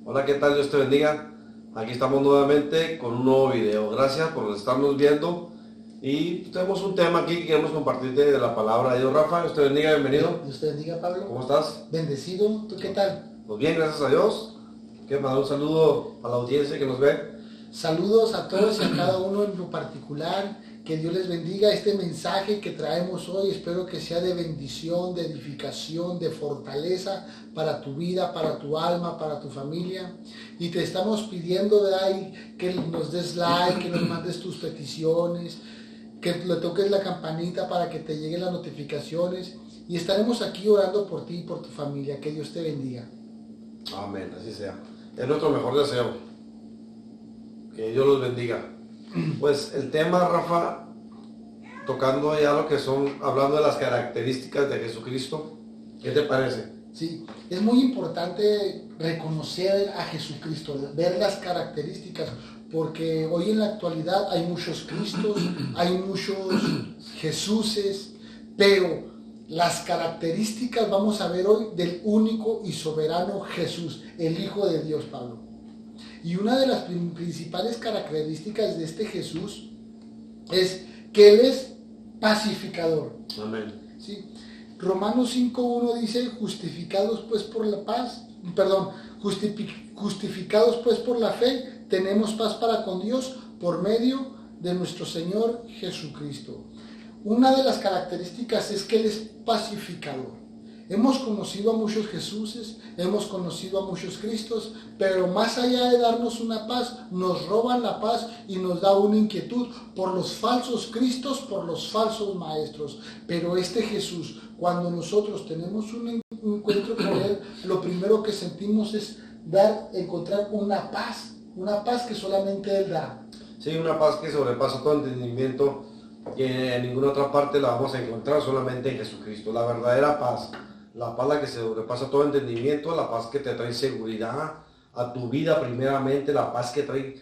Hola, ¿qué tal? Dios te bendiga. Aquí estamos nuevamente con un nuevo video. Gracias por estarnos viendo. Y tenemos un tema aquí que queremos compartirte de la palabra de Dios. Rafa, Dios te bendiga, bienvenido. Dios te bendiga, Pablo. ¿Cómo estás? Bendecido. ¿Tú qué tal? Pues bien, gracias a Dios. Quiero mandar un saludo a la audiencia que nos ve. Saludos a todos y a cada uno en lo particular. Que Dios les bendiga. Este mensaje que traemos hoy espero que sea de bendición, de edificación, de fortaleza para tu vida, para tu alma, para tu familia. Y te estamos pidiendo de ahí que nos des like, que nos mandes tus peticiones, que le toques la campanita para que te lleguen las notificaciones. Y estaremos aquí orando por ti y por tu familia. Que Dios te bendiga. Amén, así sea. Es nuestro mejor deseo. Que Dios los bendiga. Pues el tema, Rafa, tocando ya lo que son, hablando de las características de Jesucristo, ¿qué te parece? Sí, es muy importante reconocer a Jesucristo, ver las características, porque hoy en la actualidad hay muchos Cristos, hay muchos Jesuses, pero las características vamos a ver hoy del único y soberano Jesús, el Hijo de Dios, Pablo. Y una de las principales características de este Jesús es que Él es pacificador. Amén. ¿Sí? Romanos 5.1 dice, justificados pues por la paz, perdón, justificados pues por la fe, tenemos paz para con Dios por medio de nuestro Señor Jesucristo. Una de las características es que Él es pacificador. Hemos conocido a muchos Jesuses, hemos conocido a muchos Cristos, pero más allá de darnos una paz, nos roban la paz y nos da una inquietud por los falsos Cristos, por los falsos maestros. Pero este Jesús, cuando nosotros tenemos un encuentro con Él, lo primero que sentimos es encontrar una paz que solamente Él da. Sí, una paz que sobrepasa todo entendimiento, que en ninguna otra parte la vamos a encontrar, solamente en Jesucristo. La verdadera paz, la paz la que se sobrepasa todo entendimiento, la paz que te trae seguridad a tu vida primeramente, la paz que trae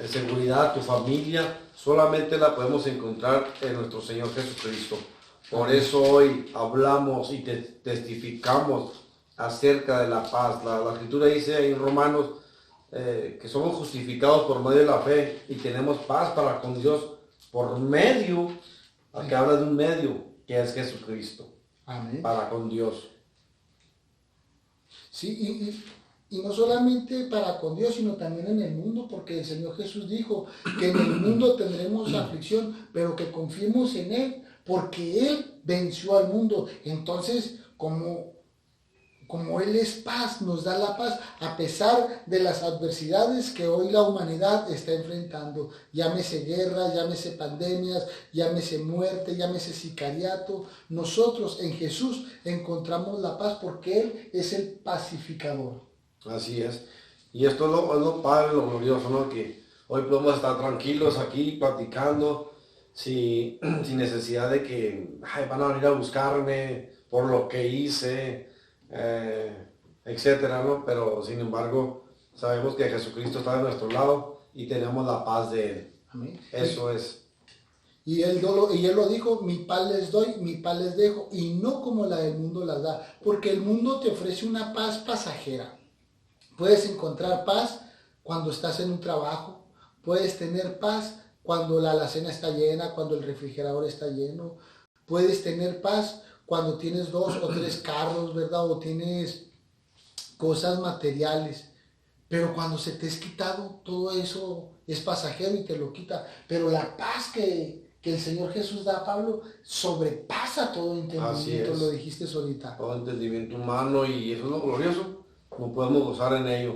seguridad a tu familia, solamente la podemos encontrar en nuestro Señor Jesucristo. Por eso hoy hablamos y testificamos acerca de la paz. La Escritura dice en Romanos que somos justificados por medio de la fe y tenemos paz para con Dios por medio, aquí habla de un medio, que es Jesucristo. Amén. Para con Dios. Sí, y no solamente para con Dios, sino también en el mundo, porque el Señor Jesús dijo que en el mundo tendremos aflicción, pero que confiemos en Él, porque Él venció al mundo. Entonces, como Él es paz, nos da la paz, a pesar de las adversidades que hoy la humanidad está enfrentando. Llámese guerra, llámese pandemias, llámese muerte, llámese sicariato. Nosotros en Jesús encontramos la paz porque Él es el pacificador. Así es. Y esto es lo padre, lo glorioso, ¿no? Que hoy podemos estar tranquilos aquí platicando sin necesidad de que van a venir a buscarme por lo que hice, etcétera, ¿no? Pero sin embargo, sabemos que Jesucristo está de nuestro lado y tenemos la paz de Él. Amén. Eso es. Y él lo dijo, mi paz les doy, mi paz les dejo, y no como la del mundo las da, porque el mundo te ofrece una paz pasajera. Puedes encontrar paz cuando estás en un trabajo, puedes tener paz cuando la alacena está llena, cuando el refrigerador está lleno, puedes tener paz cuando tienes 2 o 3 carros, ¿verdad? O tienes cosas materiales. Pero cuando se te es quitado, todo eso es pasajero y te lo quita. Pero la paz que el Señor Jesús da, Pablo, sobrepasa todo entendimiento, lo dijiste ahorita. Todo entendimiento humano, y eso es lo glorioso, no podemos gozar en ello.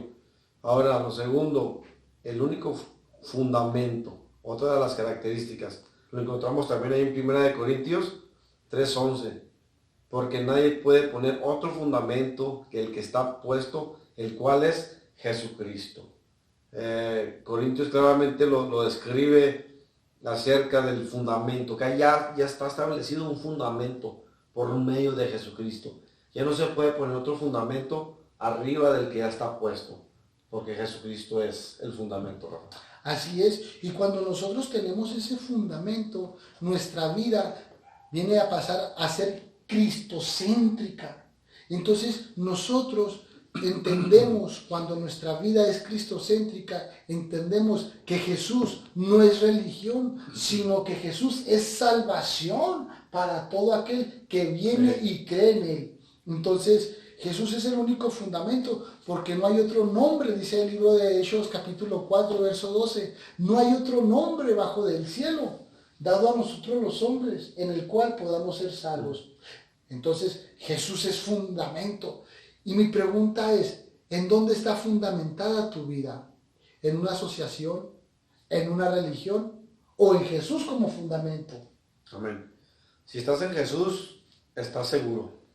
Ahora, lo segundo, el único fundamento, otra de las características, lo encontramos también ahí en 1 Corintios 3:11, porque nadie puede poner otro fundamento que el que está puesto, el cual es Jesucristo. Corintios claramente lo describe acerca del fundamento, que ya está establecido un fundamento por medio de Jesucristo. Ya no se puede poner otro fundamento arriba del que ya está puesto, porque Jesucristo es el fundamento. Así es, y cuando nosotros tenemos ese fundamento, nuestra vida viene a pasar a ser cristocéntrica. Entonces nosotros entendemos cuando nuestra vida es cristocéntrica, entendemos que Jesús no es religión, sino que Jesús es salvación para todo aquel que viene y cree en Él. Entonces, Jesús es el único fundamento, porque no hay otro nombre, dice el libro de Hechos capítulo 4, verso 12, no hay otro nombre bajo del cielo, dado a nosotros los hombres, en el cual podamos ser salvos. Entonces, Jesús es fundamento. Y mi pregunta es, ¿en dónde está fundamentada tu vida? ¿En una asociación? ¿En una religión? ¿O en Jesús como fundamento? Amén. Si estás en Jesús, estás seguro.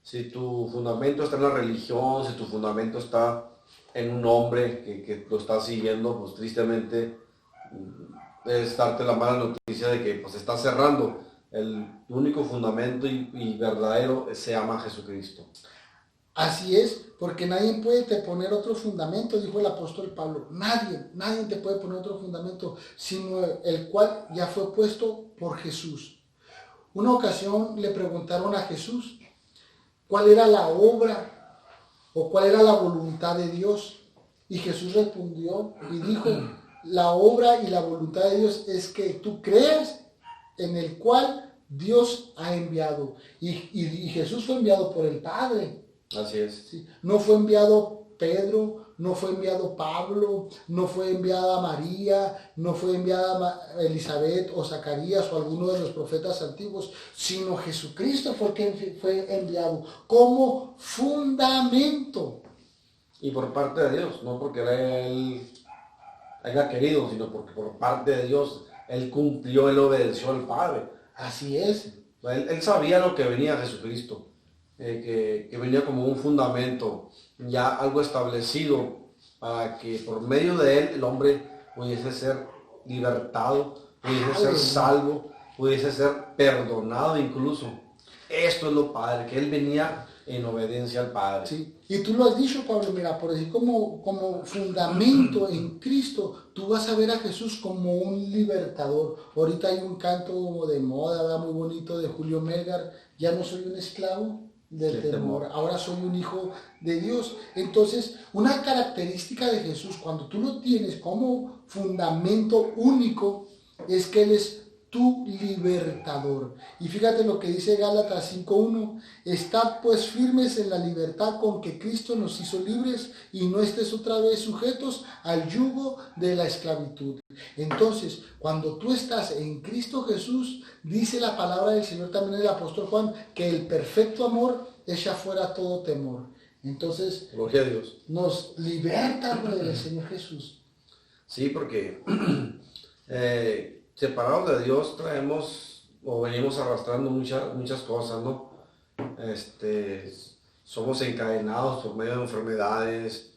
Si tu fundamento está en la religión, si tu fundamento está en un hombre que lo está siguiendo, pues tristemente es darte la mala noticia de que pues está cerrando. El único fundamento y verdadero se llama Jesucristo. Así es, porque nadie puede te poner otro fundamento, dijo el apóstol Pablo. Nadie te puede poner otro fundamento, sino el cual ya fue puesto por Jesús. Una ocasión le preguntaron a Jesús cuál era la obra o cuál era la voluntad de Dios. Y Jesús respondió y dijo, la obra y la voluntad de Dios es que tú creas en el cual Dios ha enviado. Y Jesús fue enviado por el Padre. Así es. Sí. No fue enviado Pedro, no fue enviado Pablo, no fue enviada María, no fue enviada Elizabeth o Zacarías o alguno de los profetas antiguos, sino Jesucristo fue quien fue enviado como fundamento. Y por parte de Dios, no porque él haya querido, sino porque por parte de Dios él cumplió, él obedeció al Padre. Así es. Él sabía lo que venía Jesucristo. Que venía como un fundamento, ya algo establecido para que por medio de él el hombre pudiese ser libertado, pudiese ser salvo, pudiese ser perdonado incluso. Esto es lo Padre, que él venía en obediencia al Padre. Sí. Y tú lo has dicho, Pablo, mira, por decir como fundamento en Cristo, tú vas a ver a Jesús como un libertador. Ahorita hay un canto de moda, ¿verdad? Muy bonito de Julio Melgar, ya no soy un esclavo del temor, ahora soy un hijo de Dios. Entonces, una característica de Jesús, cuando tú lo tienes como fundamento único, es que Él es tu libertador. Y fíjate lo que dice Gálatas 5:1, estad pues firmes en la libertad con que Cristo nos hizo libres y no estés otra vez sujetos al yugo de la esclavitud. Entonces, cuando tú estás en Cristo Jesús, dice la palabra del Señor también el apóstol Juan, que el perfecto amor echa fuera todo temor. Entonces, gloria a Dios, nos liberta del Señor Jesús. Sí, porque separados de Dios traemos o venimos arrastrando muchas cosas, ¿no? Somos encadenados por medio de enfermedades,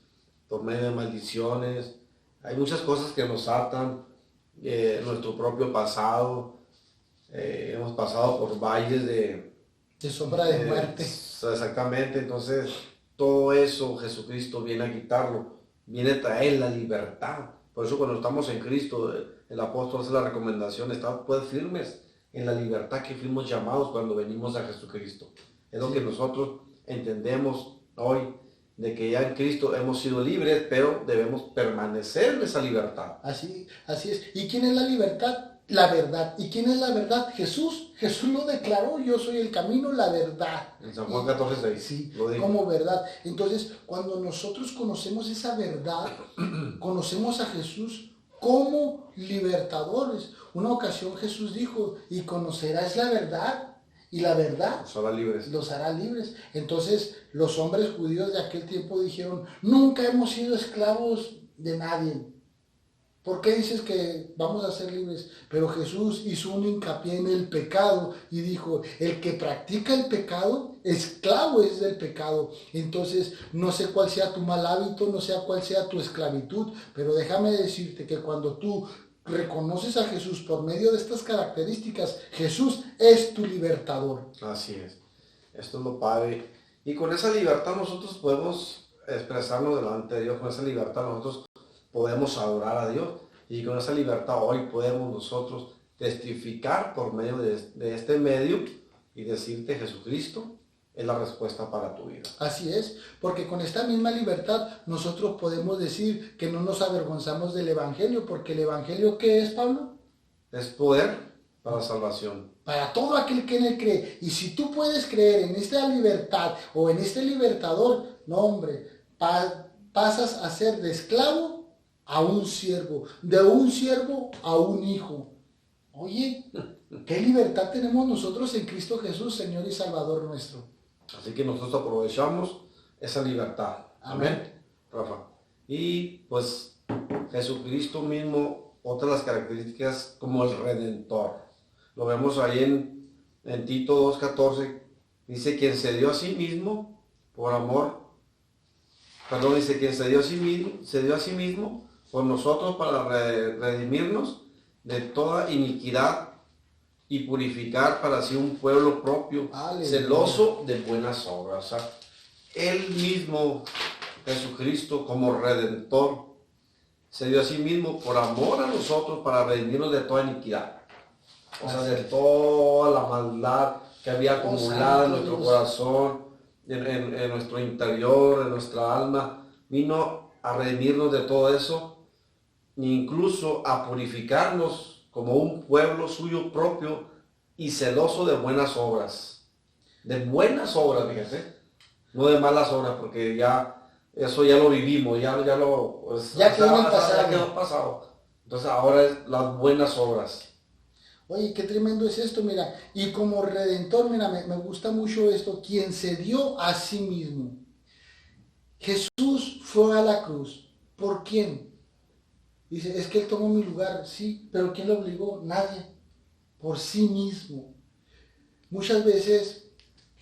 por medio de maldiciones. Hay muchas cosas que nos atan, nuestro propio pasado. Hemos pasado por valles de sombra de muerte. Exactamente, entonces todo eso Jesucristo viene a quitarlo, viene a traer la libertad. Por eso cuando estamos en Cristo, el apóstol hace la recomendación, estad pues firmes en la libertad que fuimos llamados cuando venimos a Jesucristo. Es lo que nosotros entendemos hoy, de que ya en Cristo hemos sido libres, pero debemos permanecer en esa libertad. Así es. ¿Y quién es la libertad? La verdad. ¿Y quién es la verdad? Jesús. Jesús lo declaró, yo soy el camino, la verdad. En San Juan 14:6. Sí, lo digo. como verdad. Entonces, cuando nosotros conocemos esa verdad, conocemos a Jesús como libertadores. Una ocasión Jesús dijo, y conocerás la verdad, y la verdad los hará libres. Entonces, los hombres judíos de aquel tiempo dijeron, nunca hemos sido esclavos de nadie. ¿Por qué dices que vamos a ser libres? Pero Jesús hizo un hincapié en el pecado y dijo, el que practica el pecado, esclavo es del pecado. Entonces, no sé cuál sea tu mal hábito, no sé cuál sea tu esclavitud, pero déjame decirte que cuando tú reconoces a Jesús por medio de estas características, Jesús es tu libertador. Así es. Esto es lo Padre. Y con esa libertad nosotros podemos expresarnos delante de Dios, con esa libertad nosotros podemos adorar a Dios y con esa libertad hoy podemos nosotros testificar por medio de este medio y decirte Jesucristo es la respuesta para tu vida. Así es, porque con esta misma libertad nosotros podemos decir que no nos avergonzamos del Evangelio, porque el Evangelio, ¿qué es, Pablo? Es poder para salvación. Para todo aquel que en él cree. Y si tú puedes creer en esta libertad o en este libertador, no, hombre, pasas a ser de esclavo a un siervo, de un siervo a un hijo. Oye, qué libertad tenemos nosotros en Cristo Jesús, Señor y Salvador nuestro. Así que nosotros aprovechamos esa libertad. Amén, Rafa. Y pues Jesucristo mismo, otra de las características como el Redentor. Lo vemos ahí en Tito 2:14. Dice, quien se dio a sí mismo por amor. Perdón, dice, quien se dio a sí mismo por nosotros para redimirnos de toda iniquidad y purificar para sí un pueblo propio, aleluya, celoso de buenas obras. O sea, él mismo, Jesucristo, como Redentor, se dio a sí mismo por amor a nosotros para redimirnos de toda iniquidad. O sea, de toda la maldad que había acumulada en nuestro corazón, en nuestro interior, en nuestra alma. Vino a redimirnos de todo eso, e incluso a purificarnos como un pueblo suyo propio y celoso de buenas obras. De buenas obras, fíjate. No de malas obras, porque eso ya lo vivimos, ya quedó pasado. Entonces ahora es las buenas obras. Oye, qué tremendo es esto, mira. Y como Redentor, mira, me gusta mucho esto. Quien se dio a sí mismo. Jesús fue a la cruz. ¿Por quién? Dice, es que Él tomó mi lugar. Sí, pero ¿quién lo obligó? Nadie. Por sí mismo. Muchas veces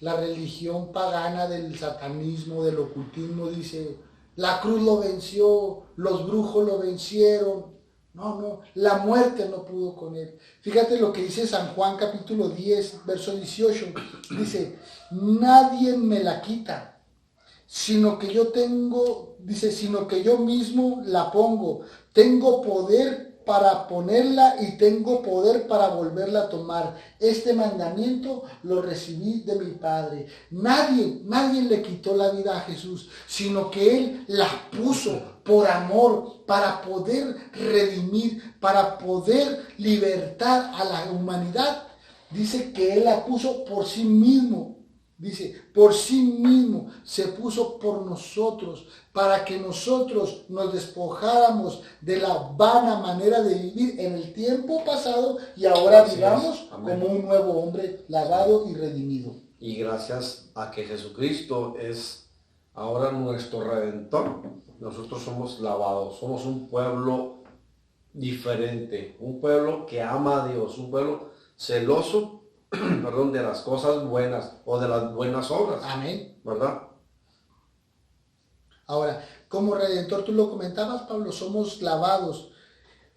la religión pagana del satanismo, del ocultismo, dice, la cruz lo venció, los brujos lo vencieron. No, la muerte no pudo con él. Fíjate lo que dice San Juan capítulo 10, verso 18. Dice, nadie me la quita, sino que yo mismo la pongo. Tengo poder para ponerla y tengo poder para volverla a tomar. Este mandamiento lo recibí de mi Padre. Nadie le quitó la vida a Jesús, sino que Él la puso por amor, para poder redimir, para poder libertar a la humanidad. Dice que Él la puso por sí mismo. Dice, por sí mismo se puso por nosotros, para que nosotros nos despojáramos de la vana manera de vivir en el tiempo pasado y ahora vivamos como un nuevo hombre lavado y redimido. Y gracias a que Jesucristo es ahora nuestro Redentor, nosotros somos lavados, somos un pueblo diferente, un pueblo que ama a Dios, un pueblo celoso de las cosas buenas o de las buenas obras. Amén. ¿Verdad? Ahora, como Redentor, tú lo comentabas, Pablo, somos lavados.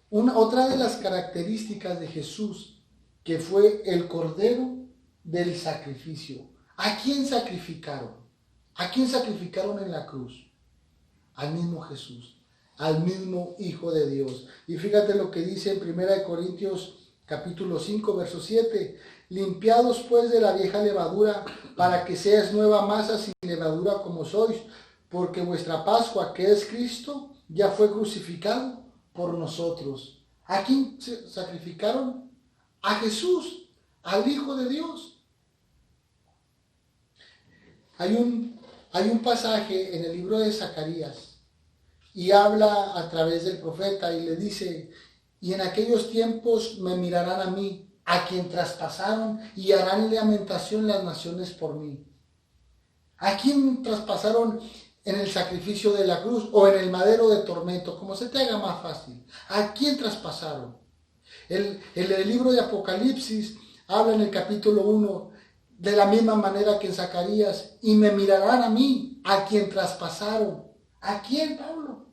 Otra de las características de Jesús, que fue el Cordero del sacrificio. ¿A quién sacrificaron? ¿A quién sacrificaron en la cruz? Al mismo Jesús, al mismo Hijo de Dios. Y fíjate lo que dice en 1 Corintios capítulo 5, verso 7. Limpiados pues de la vieja levadura, para que seas nueva masa sin levadura como sois, porque vuestra Pascua, que es Cristo, ya fue crucificado por nosotros. ¿A quién sacrificaron? A Jesús, al Hijo de Dios. Hay un pasaje en el libro de Zacarías, y habla a través del profeta, y le dice, y en aquellos tiempos me mirarán a mí, a quien traspasaron, y harán lamentación las naciones por mí. ¿A quién traspasaron en el sacrificio de la cruz o en el madero de tormento? Como se te haga más fácil. ¿A quién traspasaron? El libro de Apocalipsis habla en el capítulo 1 de la misma manera que en Zacarías. Y me mirarán a mí, a quien traspasaron. ¿A quién, Pablo?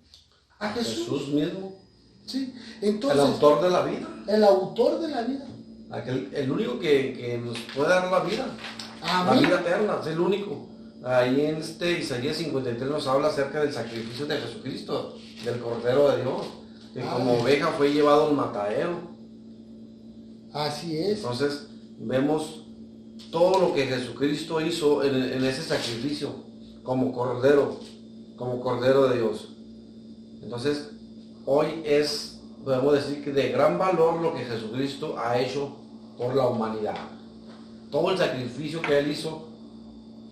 A Jesús. Jesús mismo. Sí. Entonces, el autor de la vida. El autor de la vida. El único que nos puede dar la vida. Amén. La vida eterna, es el único. Ahí en Isaías 53 nos habla acerca del sacrificio de Jesucristo, del Cordero de Dios, que como oveja fue llevado al matadero. Así es. Entonces vemos todo lo que Jesucristo hizo en ese sacrificio como cordero de Dios. Entonces, hoy podemos decir que de gran valor lo que Jesucristo ha hecho por la humanidad. Todo el sacrificio que Él hizo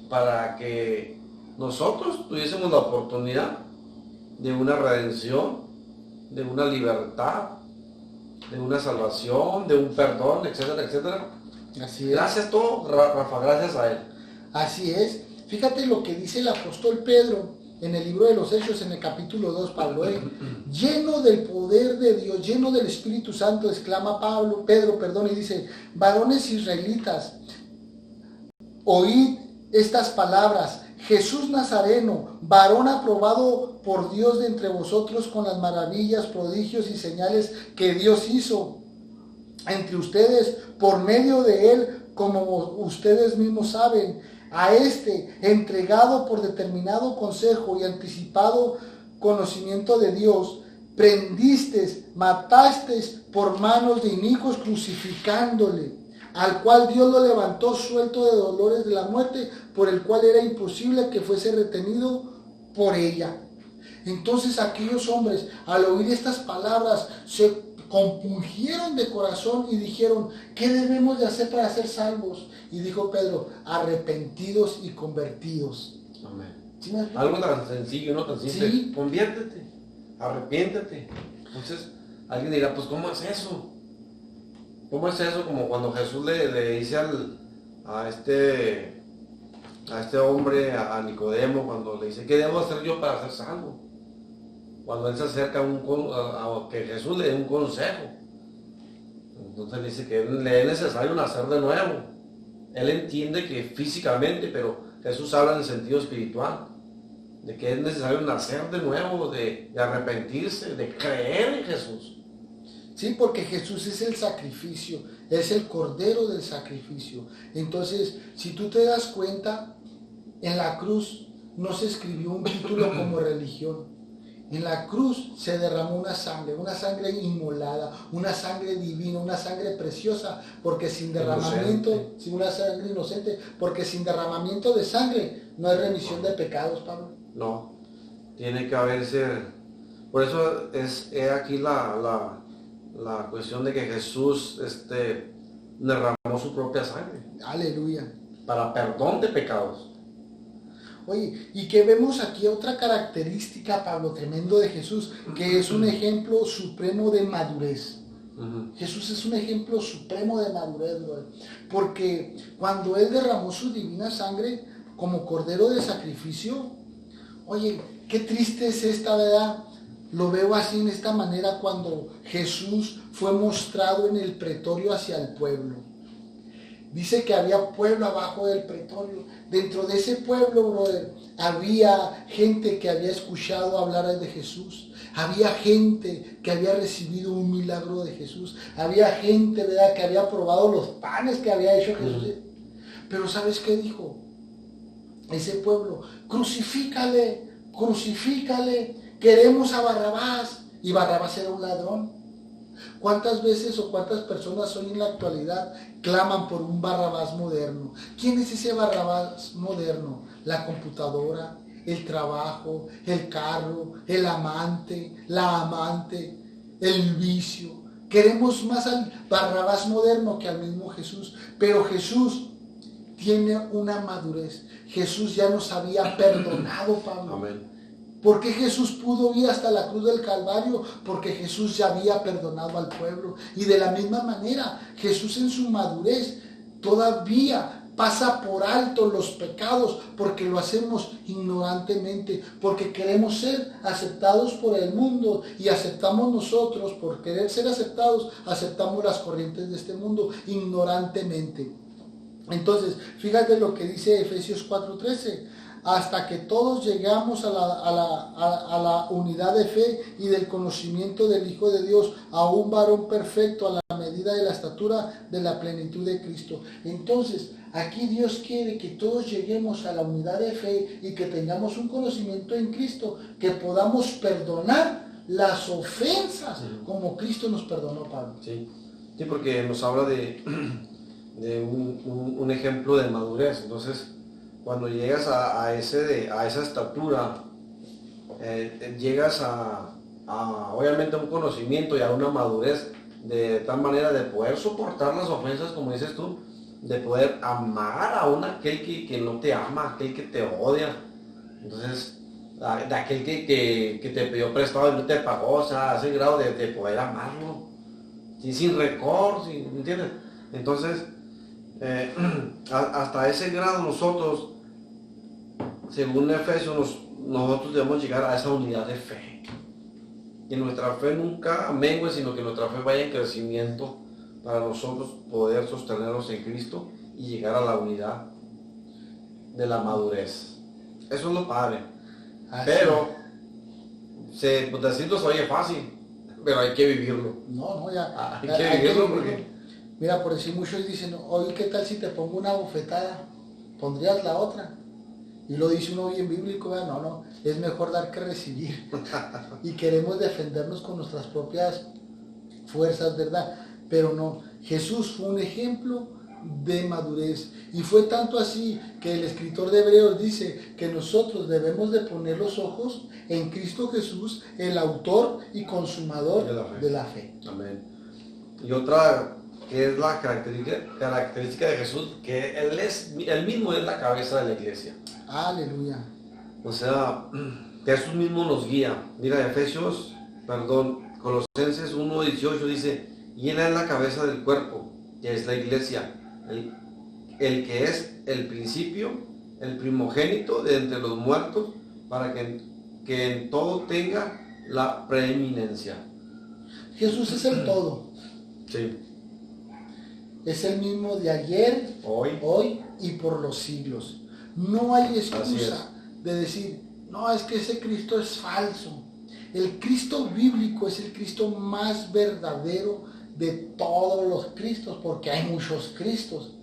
para que nosotros tuviésemos la oportunidad de una redención, de una libertad, de una salvación, de un perdón, etcétera, etcétera. Así es. Gracias a todo, Rafa, gracias a Él. Así es. Fíjate lo que dice el apóstol Pedro en el libro de los Hechos, en el capítulo 2, Pablo, lleno del poder de Dios, lleno del Espíritu Santo, exclama Pedro, y dice, varones israelitas, oíd estas palabras, Jesús Nazareno, varón aprobado por Dios de entre vosotros con las maravillas, prodigios y señales que Dios hizo entre ustedes por medio de él, como ustedes mismos saben, a entregado por determinado consejo y anticipado conocimiento de Dios, prendisteis, matasteis por manos de inicuos crucificándole, al cual Dios lo levantó suelto de dolores de la muerte, por el cual era imposible que fuese retenido por ella. Entonces aquellos hombres, al oír estas palabras, se compungieron de corazón y dijeron, ¿qué debemos de hacer para ser salvos? Y dijo Pedro, arrepentidos y convertidos. Amén. ¿Sí me explico? Algo tan sencillo, ¿no? Tan simple. Sí. Conviértete, arrepiéntete. Entonces, alguien dirá, pues, ¿cómo es eso? ¿Cómo es eso? Como cuando Jesús le dice a este hombre, a Nicodemo, cuando le dice, ¿qué debo hacer yo para ser salvo? Cuando él se acerca a que Jesús le dé un consejo. Entonces dice que le es necesario nacer de nuevo. Él entiende que físicamente, pero Jesús habla en el sentido espiritual, de que es necesario nacer de nuevo, de arrepentirse, de creer en Jesús. Sí, porque Jesús es el sacrificio, es el cordero del sacrificio. Entonces, si tú te das cuenta, en la cruz no se escribió un título como religión. En la cruz se derramó una sangre inmolada, una sangre divina, una sangre preciosa, porque sin derramamiento, sin una sangre inocente, porque sin derramamiento de sangre no hay remisión de pecados, Pablo. No, tiene que haberse, por eso es aquí la cuestión de que Jesús derramó su propia sangre. Aleluya. Para perdón de pecados. Oye, y que vemos aquí otra característica, Pablo, tremendo de Jesús, que es un ejemplo supremo de madurez. Jesús es un ejemplo supremo de madurez, bro. Porque cuando Él derramó su divina sangre como cordero de sacrificio, oye, qué triste es esta, ¿verdad? Lo veo así en esta manera cuando Jesús fue mostrado en el pretorio hacia el pueblo. Dice que había pueblo abajo del pretorio. Dentro de ese pueblo, brother, había gente que había escuchado hablar de Jesús. Había gente que había recibido un milagro de Jesús. Había gente, ¿verdad?, que había probado los panes que había hecho Jesús. Pero ¿sabes qué dijo? Ese pueblo, crucifícale, queremos a Barrabás. Y Barrabás era un ladrón. ¿Cuántas veces o cuántas personas hoy en la actualidad claman por un Barrabás moderno? ¿Quién es ese Barrabás moderno? La computadora, el trabajo, el carro, el amante, la amante, el vicio. Queremos más al Barrabás moderno que al mismo Jesús. Pero Jesús tiene una madurez. Jesús ya nos había perdonado, Pablo. Amén. ¿Por qué Jesús pudo ir hasta la cruz del Calvario? Porque Jesús ya había perdonado al pueblo. Y de la misma manera, Jesús en su madurez todavía pasa por alto los pecados porque lo hacemos ignorantemente, porque queremos ser aceptados por el mundo y aceptamos nosotros, por querer ser aceptados, aceptamos las corrientes de este mundo ignorantemente. Entonces, fíjate lo que dice Efesios 4:13. Hasta que todos llegamos a la unidad de fe y del conocimiento del Hijo de Dios, a un varón perfecto a la medida de la estatura de la plenitud de Cristo. Entonces, aquí Dios quiere que todos lleguemos a la unidad de fe y que tengamos un conocimiento en Cristo, que podamos perdonar las ofensas como Cristo nos perdonó, Pablo. Sí, porque nos habla un ejemplo de madurez. Entonces, cuando llegas a esa estatura, llegas obviamente a un conocimiento y a una madurez de tal manera de poder soportar las ofensas, como dices tú, de poder amar a aquel que no te ama, aquel que te odia. Entonces, de aquel que te pidió prestado y no te pagó, o sea, a ese grado de poder amarlo, ¿sí? Sin rencor, ¿entiendes? Entonces, hasta ese grado nosotros, según Efesios, nosotros debemos llegar a esa unidad de fe. Que nuestra fe nunca mengue, sino que nuestra fe vaya en crecimiento para nosotros poder sostenernos en Cristo y llegar a la unidad de la madurez. Eso es lo padre. Pero, pues decirlo se oye fácil, pero hay que vivirlo. No, ya. Hay que vivirlo porque... Mira, por decir muchos dicen, oye, ¿qué tal si te pongo una bofetada? ¿Pondrías la otra? Y lo dice uno bien bíblico, ¿verdad? No, es mejor dar que recibir. Y queremos defendernos con nuestras propias fuerzas, ¿verdad? Pero no, Jesús fue un ejemplo de madurez. Y fue tanto así que el escritor de Hebreos dice que nosotros debemos de poner los ojos en Cristo Jesús, el autor y consumador de la fe. Amén. Y otra que es la característica de Jesús, que él mismo es la cabeza de la iglesia. Aleluya. O sea, Jesús mismo nos guía. Mira, Colosenses 1:18 dice, y él es la cabeza del cuerpo, que es la iglesia, el que es el principio, el primogénito de entre los muertos, para que en todo tenga la preeminencia. Jesús es el todo. Sí. Es el mismo de ayer, hoy y por los siglos. No hay excusa de decir, no, es que ese Cristo es falso. El Cristo bíblico es el Cristo más verdadero de todos los Cristos, porque hay muchos Cristos.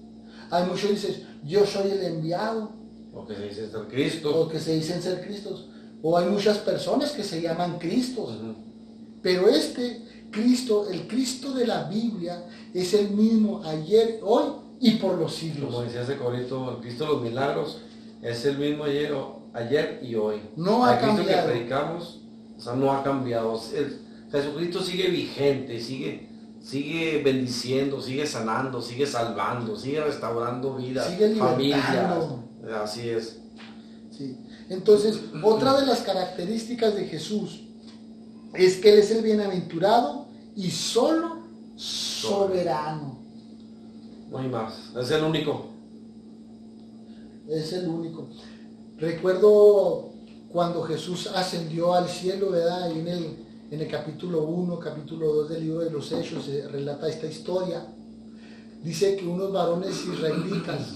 Hay muchos que dicen, yo soy el enviado. O que se dicen ser Cristo. O que se dicen ser Cristos. O hay muchas personas que se llaman Cristos. Pero este Cristo, el Cristo de la Biblia, es el mismo ayer, hoy y por los siglos. Como decía ese corito, el Cristo de los milagros es el mismo ayer y hoy. No ha cambiado. El Cristo que predicamos, o sea, no ha cambiado. Jesucristo sigue vigente, sigue bendiciendo, sigue sanando, sigue salvando, sigue restaurando vidas, familias. Así es. Sí. Entonces, otra de las características de Jesús es que Él es el bienaventurado y solo soberano. No hay más, es el único. Es el único. Recuerdo cuando Jesús ascendió al cielo, ¿verdad? Y en el capítulo 1, capítulo 2 del libro de los Hechos se relata esta historia. Dice que unos varones israelitas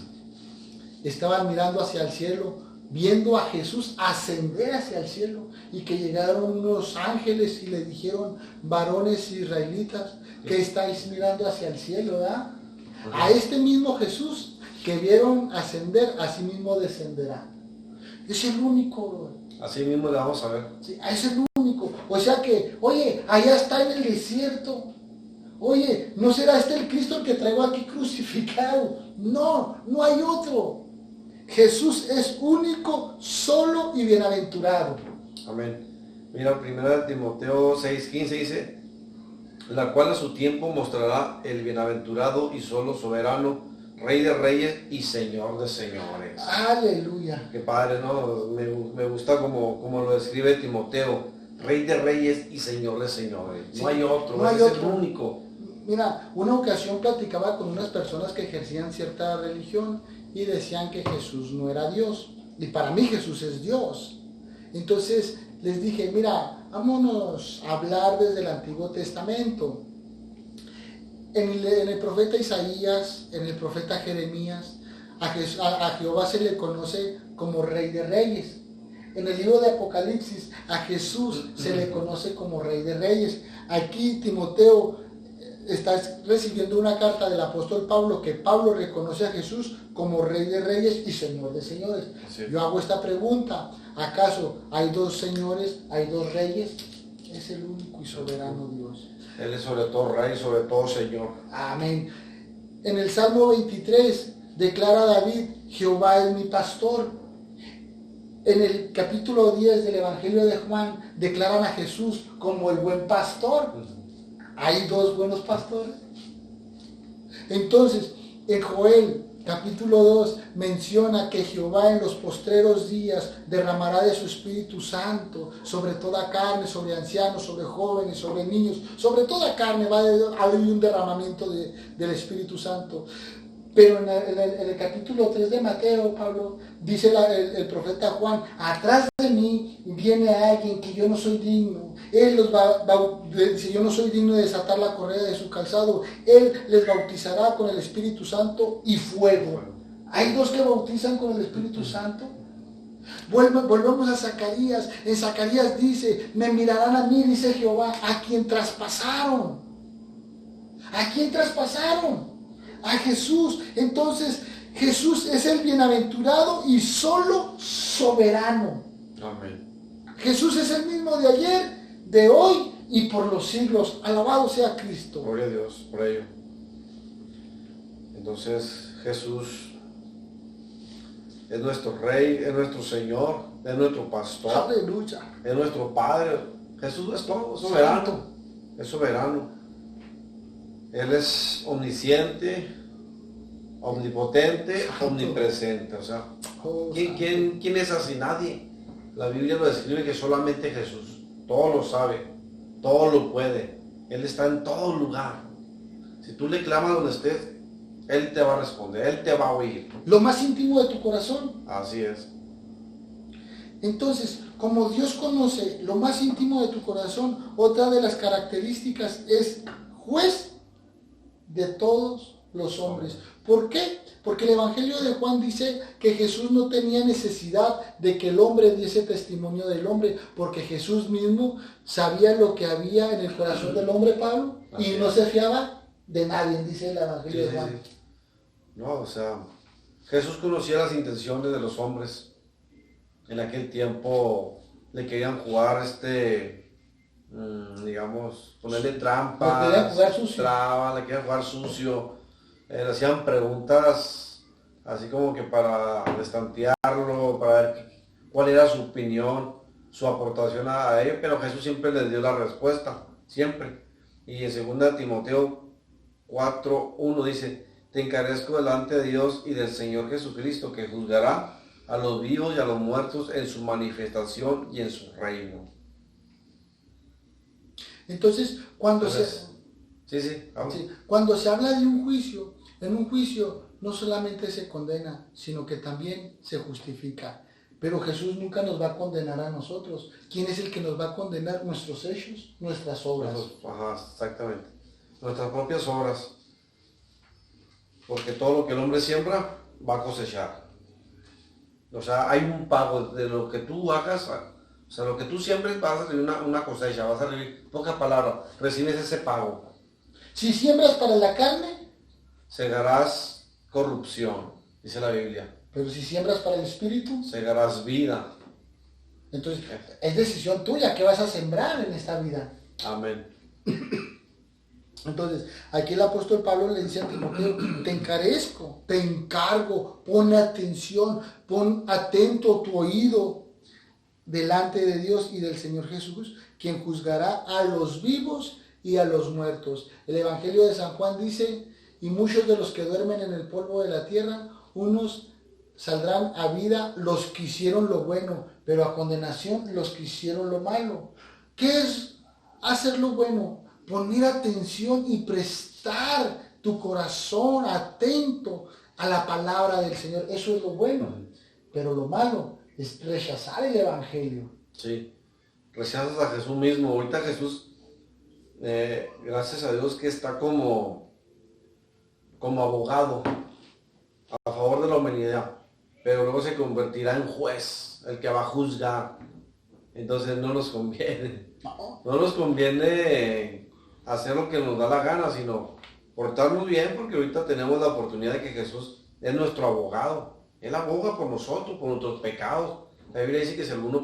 estaban mirando hacia el cielo, viendo a Jesús ascender hacia el cielo, y que llegaron unos ángeles y le dijeron, varones israelitas, ¿qué estáis mirando hacia el cielo, verdad? A este mismo Jesús que vieron ascender, así mismo descenderá. Es el único. Así mismo le vamos a ver. Sí, es el único. O sea que, oye, allá está en el desierto. Oye, ¿no será este el Cristo el que traigo aquí crucificado? No, no hay otro. Jesús es único, solo y bienaventurado. Amén. Mira, 1 Timoteo 6:15 dice, la cual a su tiempo mostrará el bienaventurado y solo soberano, Rey de reyes y Señor de señores. Aleluya. Qué padre, ¿no? Me gusta como lo describe Timoteo, Rey de reyes y Señor de señores. Sí, no hay otro, no hay otro. El único. Mira, una ocasión platicaba con unas personas que ejercían cierta religión y decían que Jesús no era Dios. Y para mí Jesús es Dios. Entonces les dije, mira, vámonos a hablar desde el Antiguo Testamento. En el profeta Isaías, en el profeta Jeremías, a Jehová se le conoce como Rey de Reyes. En el libro de Apocalipsis, a Jesús se le conoce como Rey de Reyes. Aquí Timoteo está recibiendo una carta del apóstol Pablo, que Pablo reconoce a Jesús como Rey de Reyes y Señor de señores. Sí. Yo hago esta pregunta, ¿acaso hay dos señores, hay dos reyes? Es el único y soberano Dios. Él es sobre todo Rey, sobre todo Señor. Amén. En el Salmo 23 declara David, Jehová es mi pastor. En el capítulo 10 del Evangelio de Juan declaran a Jesús como el buen pastor. Hay dos buenos pastores. Entonces, en Joel capítulo 2 menciona que Jehová en los postreros días derramará de su Espíritu Santo sobre toda carne, sobre ancianos, sobre jóvenes, sobre niños, sobre toda carne va a haber un derramamiento del Espíritu Santo. Pero en el capítulo 3 de Mateo, Pablo, dice el profeta Juan, atrás de mí viene alguien que yo no soy digno. Él dice, yo no soy digno de desatar la correa de su calzado. Él les bautizará con el Espíritu Santo y fuego. Hay dos que bautizan con el Espíritu Santo. Volvemos a Zacarías. En Zacarías dice, me mirarán a mí, dice Jehová, a quien traspasaron. ¿A quién traspasaron? A Jesús. Entonces Jesús es el bienaventurado y solo soberano. Amén. Jesús es el mismo de ayer, de hoy y por los siglos. Alabado sea Cristo. Gloria a Dios por ello. Entonces Jesús es nuestro Rey, es nuestro Señor, es nuestro pastor. Aleluya. Es nuestro Padre. Jesús es todo, es soberano. Santo. Es soberano. Él es omnisciente, omnipotente, Santo. omnipresente. O sea, Oh, ¿quién es así? Nadie. La Biblia lo describe que solamente Jesús. Todo lo sabe, todo lo puede. Él está en todo lugar. Si tú le clamas donde estés, Él te va a responder, Él te va a oír. lo más íntimo de tu corazón. Así es. Entonces, como Dios conoce lo más íntimo de tu corazón, otra de las características es juez de todos los hombres. ¿Por qué? Porque el Evangelio de Juan dice que Jesús no tenía necesidad de que el hombre diese testimonio del hombre, porque Jesús mismo sabía lo que había en el corazón del hombre, Pablo, y no se fiaba de nadie, dice el Evangelio de Juan. Sí. No, o sea, Jesús conocía las intenciones de los hombres. En aquel tiempo le querían jugar digamos, ponerle trampas, Le querían jugar sucio. trabas, le querían jugar sucio, le hacían preguntas así como que para destantearlo, para ver cuál era su opinión, su aportación a ello, pero Jesús siempre les dio la respuesta, siempre. Y en 2 Timoteo 4:1 dice, te encarezco delante de Dios y del Señor Jesucristo, que juzgará a los vivos y a los muertos en su manifestación y en su reino. Entonces, cuando cuando se habla de un juicio, en un juicio no solamente se condena, sino que también se justifica. Pero Jesús nunca nos va a condenar a nosotros. ¿Quién es el que nos va a condenar? Nuestros hechos, nuestras obras. Ajá, exactamente. Nuestras propias obras. Porque todo lo que el hombre siembra va a cosechar. O sea, hay un pago de lo que tú hagas. O sea, lo que tú siembres vas a recibir una cosecha, vas a recibir, pocas palabras, recibes ese pago. Si siembras para la carne, Segarás corrupción, dice la Biblia. pero si siembras para el espíritu, Segarás vida. entonces es decisión tuya qué vas a sembrar en esta vida. Amén. Entonces, aquí el apóstol Pablo le dice a Timoteo, te encarezco, te encargo, pon atención, pon atento tu oído delante de Dios y del Señor Jesús, quien juzgará a los vivos y a los muertos. El Evangelio de San Juan dice, y muchos de los que duermen en el polvo de la tierra, unos saldrán a vida los que hicieron lo bueno, pero a condenación los que hicieron lo malo. ¿Qué es hacer lo bueno? Poner atención y prestar tu corazón atento a la palabra del Señor. Eso es lo bueno. Pero lo malo es rechazar el Evangelio. Sí, rechazas a Jesús mismo. Ahorita Jesús, gracias a Dios que está como abogado a favor de la humanidad, pero luego se convertirá en juez, el que va a juzgar. Entonces no nos conviene. No nos conviene hacer lo que nos da la gana, sino portarnos bien, porque ahorita tenemos la oportunidad de que Jesús es nuestro abogado. Él aboga por nosotros, por nuestros pecados. La Biblia dice que si alguno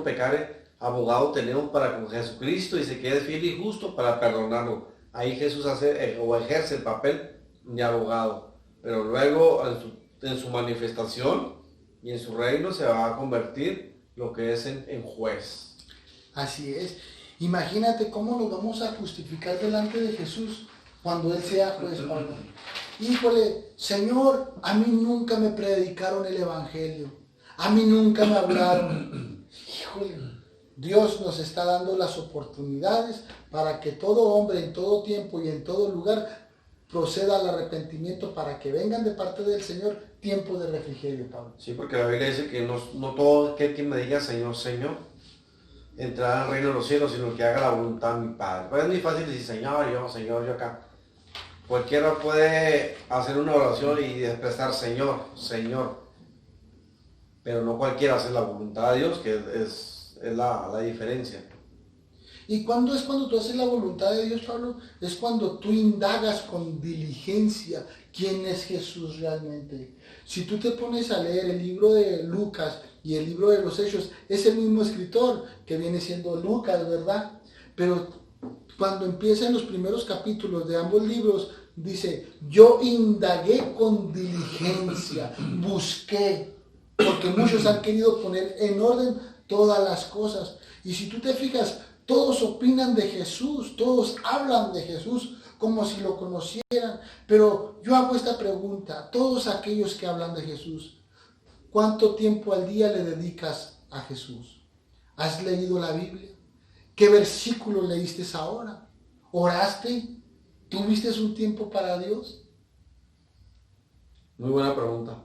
pecare, abogado tenemos para con Jesucristo, dice que es fiel y justo para perdonarlo. ahí Jesús hace o ejerce el papel de abogado, pero luego en su manifestación y en su reino se va a convertir lo que es en juez. Así es. Imagínate cómo nos vamos a justificar delante de Jesús cuando Él sea juez, Pablo. Híjole, Señor, a mí nunca me predicaron el Evangelio. A mí nunca me hablaron. Híjole, Dios nos está dando las oportunidades para que todo hombre en todo tiempo y en todo lugar proceda al arrepentimiento para que vengan de parte del Señor tiempo de refrigerio, Pablo. Sí, porque la Biblia dice que no todo aquel que me diga Señor, Señor, entrará al reino de los cielos, sino que haga la voluntad de mi Padre. Pues es muy fácil decir Señor, yo acá. Cualquiera puede hacer una oración y expresar Señor, Señor. Pero no cualquiera hace la voluntad de Dios, que es la diferencia. ¿Y cuándo es cuando tú haces la voluntad de Dios, Pablo? Es cuando tú indagas con diligencia quién es Jesús realmente. Si tú te pones a leer el libro de Lucas y el libro de los Hechos, es el mismo escritor que viene siendo Lucas, ¿verdad? Pero cuando empieza en los primeros capítulos de ambos libros, dice, yo indagué con diligencia, busqué, porque muchos han querido poner en orden todas las cosas. Y si tú te fijas, todos opinan de Jesús, todos hablan de Jesús como si lo conocieran. Pero yo hago esta pregunta, todos aquellos que hablan de Jesús, ¿cuánto tiempo al día le dedicas a Jesús? ¿Has leído la Biblia? ¿Qué versículo leíste ahora? ¿Oraste? ¿Tuviste un tiempo para Dios? Muy buena pregunta.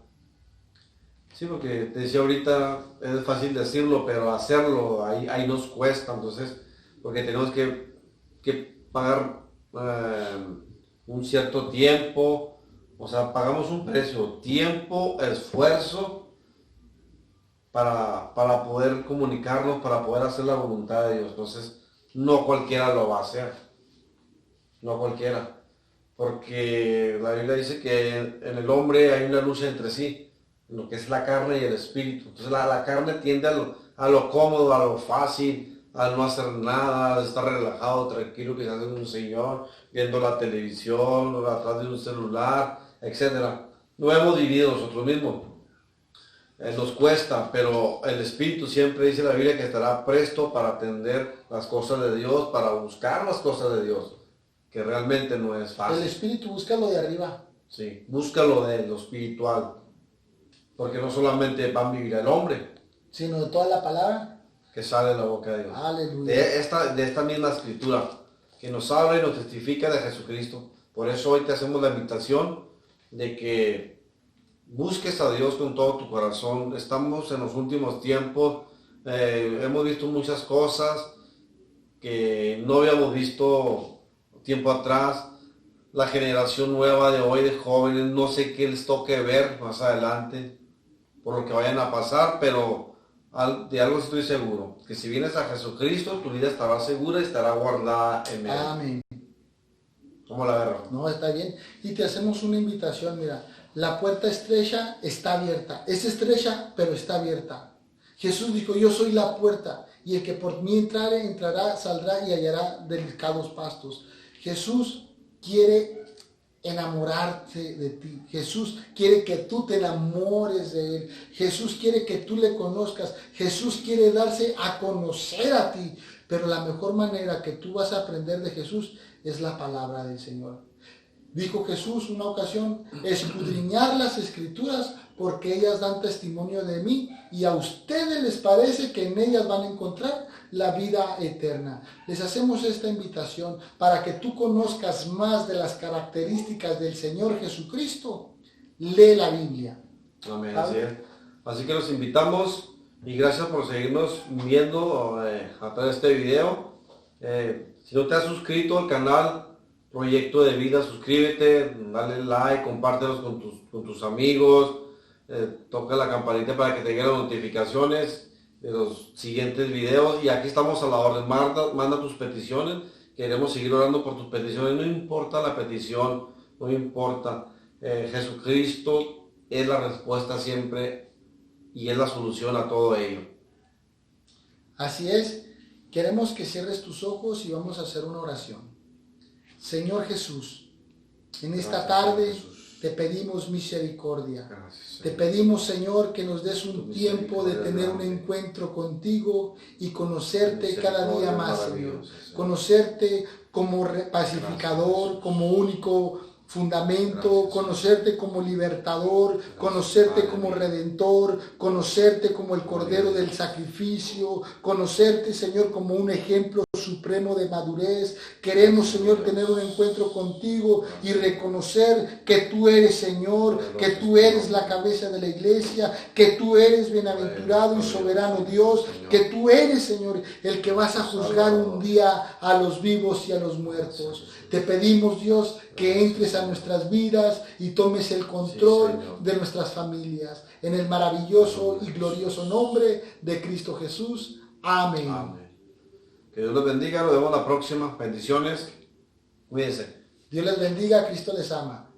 Sí, porque te decía ahorita, es fácil decirlo, pero hacerlo, ahí nos cuesta, entonces, porque tenemos que pagar un cierto tiempo, o sea, pagamos un precio, tiempo, esfuerzo, para poder comunicarnos, para poder hacer la voluntad de Dios. Entonces, no cualquiera lo va a hacer, no cualquiera, porque la Biblia dice que en el hombre hay una lucha entre sí, lo que es la carne y el espíritu. Entonces la carne tiende a lo cómodo, a lo fácil, a no hacer nada, a estar relajado, tranquilo, quizás en un sillón, viendo la televisión, o atrás de un celular, etc. Lo hemos vivido nosotros mismos. Nos cuesta, pero el espíritu siempre dice la Biblia que estará presto para atender las cosas de Dios, para buscar las cosas de Dios, que realmente no es fácil. El espíritu busca lo de arriba. Sí, busca lo de lo espiritual. Porque no solamente va a vivir el hombre, sino de toda la palabra que sale de la boca de Dios. Aleluya. De esta misma escritura, que nos habla y nos testifica de Jesucristo. Por eso hoy te hacemos la invitación de que busques a Dios con todo tu corazón. Estamos en los últimos tiempos, hemos visto muchas cosas que no habíamos visto tiempo atrás. La generación nueva de hoy, de jóvenes, no sé qué les toque ver más adelante, por lo que vayan a pasar, pero de algo estoy seguro, que si vienes a Jesucristo, tu vida estará segura y estará guardada en Él. Amén. ¿Cómo la ves? No, está bien. Y te hacemos una invitación, mira, la puerta estrecha está abierta. Es estrecha, pero está abierta. Jesús dijo, yo soy la puerta, y el que por mí entrare, entrará, saldrá y hallará delicados pastos. Jesús quiere enamorarte de ti. Jesús quiere que tú te enamores de Él. Jesús quiere que tú le conozcas. Jesús quiere darse a conocer a ti. Pero la mejor manera que tú vas a aprender de Jesús es la palabra del Señor. Dijo Jesús una ocasión, escudriñar las escrituras porque ellas dan testimonio de mí y a ustedes les parece que en ellas van a encontrar la vida eterna. Les hacemos esta invitación para que tú conozcas más de las características del Señor Jesucristo. Lee la Biblia. Amén, así es. Así que los invitamos y gracias por seguirnos viendo a través de este video. Si no te has suscrito al canal Proyecto de Vida, suscríbete, dale like, compártelos con tus amigos, toca la campanita para que te lleguen las notificaciones de los siguientes videos. Y aquí estamos a la orden, manda tus peticiones, queremos seguir orando por tus peticiones, no importa la petición, no importa, Jesucristo es la respuesta siempre y es la solución a todo ello. Así es, queremos que cierres tus ojos y vamos a hacer una oración. Señor Jesús, en esta Gracias, tarde Señor Jesús. te pedimos misericordia. Gracias, Te Señor. pedimos, Señor, que nos des un Tu tiempo de misericordia tener un grande. encuentro contigo y conocerte Tu cada día misericordia más, Señor. maravillosa, Señor. Conocerte como pacificador, Gracias, como único fundamento, Gracias, conocerte como libertador, Gracias, conocerte Padre como mío. redentor, conocerte como el Cordero Aleluya. del sacrificio, conocerte, Señor, como un ejemplo supremo de madurez. Queremos, Señor, tener un encuentro contigo y reconocer que tú eres, Señor, que tú eres la cabeza de la iglesia, que tú eres bienaventurado y soberano Dios, que tú eres, Señor, el que vas a juzgar un día a los vivos y a los muertos. Te pedimos, Dios, que entres a nuestras vidas y tomes el control de nuestras familias. En el maravilloso y glorioso nombre de Cristo Jesús. Amén. Amén. Que Dios los bendiga. Nos vemos la próxima. Bendiciones. Cuídense. Dios les bendiga. Cristo les ama.